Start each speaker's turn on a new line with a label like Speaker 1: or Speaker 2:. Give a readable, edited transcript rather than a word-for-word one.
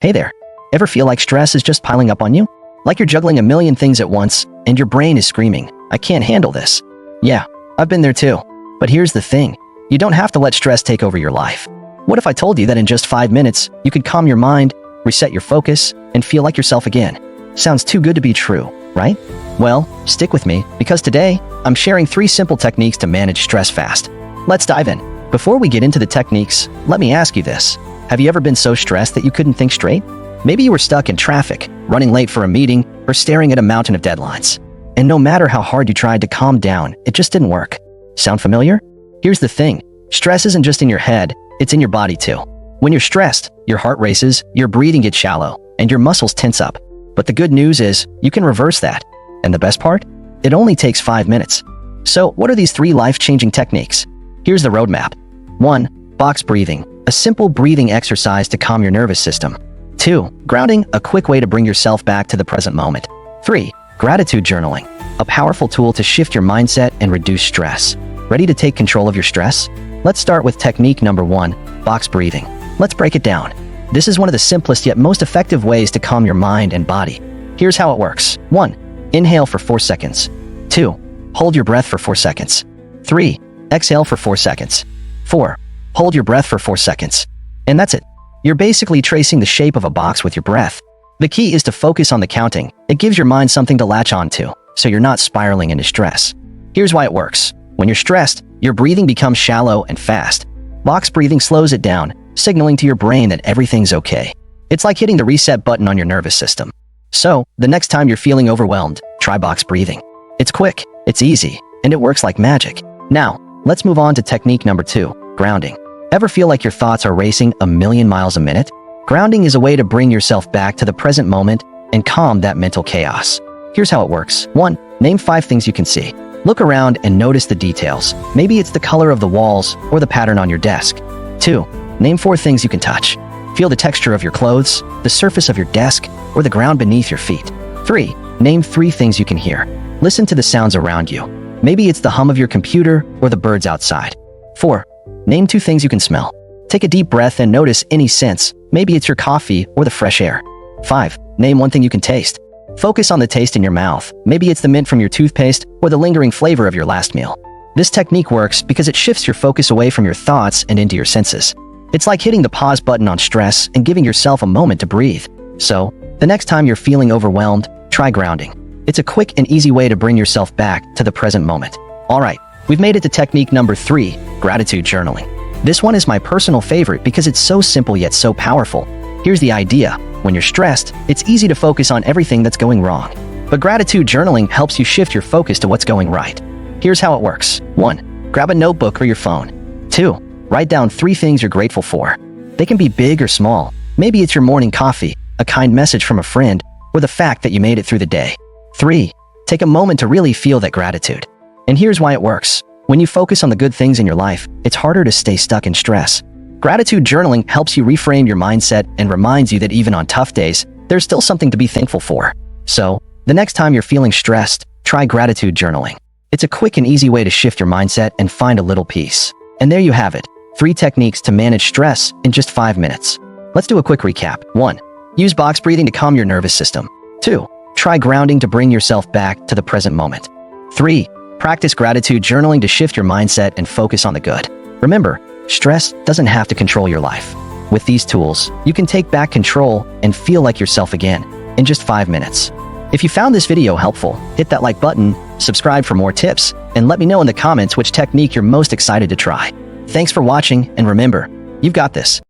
Speaker 1: Hey there. Ever feel like stress is just piling up on you? Like you're juggling a million things at once, and your brain is screaming, I can't handle this. Yeah, I've been there too. But here's the thing. You don't have to let stress take over your life. What if I told you that in just 5 minutes, you could calm your mind, reset your focus, and feel like yourself again? Sounds too good to be true, right? Well, stick with me, because today, I'm sharing 3 simple techniques to manage stress fast. Let's dive in. Before we get into the techniques, let me ask you this. Have you ever been so stressed that you couldn't think straight? Maybe you were stuck in traffic, running late for a meeting, or staring at a mountain of deadlines. And no matter how hard you tried to calm down, it just didn't work. Sound familiar? Here's the thing. Stress isn't just in your head, it's in your body too. When you're stressed, your heart races, your breathing gets shallow, and your muscles tense up. But the good news is, you can reverse that. And the best part? It only takes 5 minutes. So, what are these 3 life-changing techniques? Here's the roadmap. 1. Box breathing, a simple breathing exercise to calm your nervous system. 2. Grounding, a quick way to bring yourself back to the present moment. 3. Gratitude journaling, a powerful tool to shift your mindset and reduce stress. Ready to take control of your stress? Let's start with technique number 1, box breathing. Let's break it down. This is one of the simplest yet most effective ways to calm your mind and body. Here's how it works. 1. Inhale for 4 seconds. 2. Hold your breath for 4 seconds. 3. Exhale for 4 seconds. 4. Hold your breath for 4 seconds. And that's it. You're basically tracing the shape of a box with your breath. The key is to focus on the counting. It gives your mind something to latch onto, so you're not spiraling into stress. Here's why it works. When you're stressed, your breathing becomes shallow and fast. Box breathing slows it down, signaling to your brain that everything's okay. It's like hitting the reset button on your nervous system. So, the next time you're feeling overwhelmed, try box breathing. It's quick, it's easy, and it works like magic. Now, let's move on to technique number 2, grounding. Ever feel like your thoughts are racing a million miles a minute? Grounding is a way to bring yourself back to the present moment and calm that mental chaos. Here's how it works. 1. Name 5 things you can see. Look around and notice the details. Maybe it's the color of the walls or the pattern on your desk. 2. Name 4 things you can touch. Feel the texture of your clothes, the surface of your desk, or the ground beneath your feet. 3. Name 3 things you can hear. Listen to the sounds around you. Maybe it's the hum of your computer or the birds outside. 4. Name 2 things you can smell. Take a deep breath and notice any scents. Maybe it's your coffee or the fresh air. 5. Name 1 thing you can taste. Focus on the taste in your mouth. Maybe it's the mint from your toothpaste or the lingering flavor of your last meal. This technique works because it shifts your focus away from your thoughts and into your senses. It's like hitting the pause button on stress and giving yourself a moment to breathe. So, the next time you're feeling overwhelmed, try grounding. It's a quick and easy way to bring yourself back to the present moment. Alright, we've made it to technique number 3, gratitude journaling. This one is my personal favorite because it's so simple yet so powerful. Here's the idea. When you're stressed, it's easy to focus on everything that's going wrong. But gratitude journaling helps you shift your focus to what's going right. Here's how it works. 1. Grab a notebook or your phone. 2. Write down 3 things you're grateful for. They can be big or small. Maybe it's your morning coffee, a kind message from a friend, or the fact that you made it through the day. 3. Take a moment to really feel that gratitude. And here's why it works. When you focus on the good things in your life, it's harder to stay stuck in stress. Gratitude journaling helps you reframe your mindset and reminds you that even on tough days, there's still something to be thankful for. So, the next time you're feeling stressed, try gratitude journaling. It's a quick and easy way to shift your mindset and find a little peace. And there you have it, 3 techniques to manage stress in just 5 minutes. Let's do a quick recap. 1. Use box breathing to calm your nervous system. 2. Try grounding to bring yourself back to the present moment. 3. Practice gratitude journaling to shift your mindset and focus on the good. Remember, stress doesn't have to control your life. With these tools, you can take back control and feel like yourself again in just 5 minutes. If you found this video helpful, hit that like button, subscribe for more tips, and let me know in the comments which technique you're most excited to try. Thanks for watching, and remember, you've got this.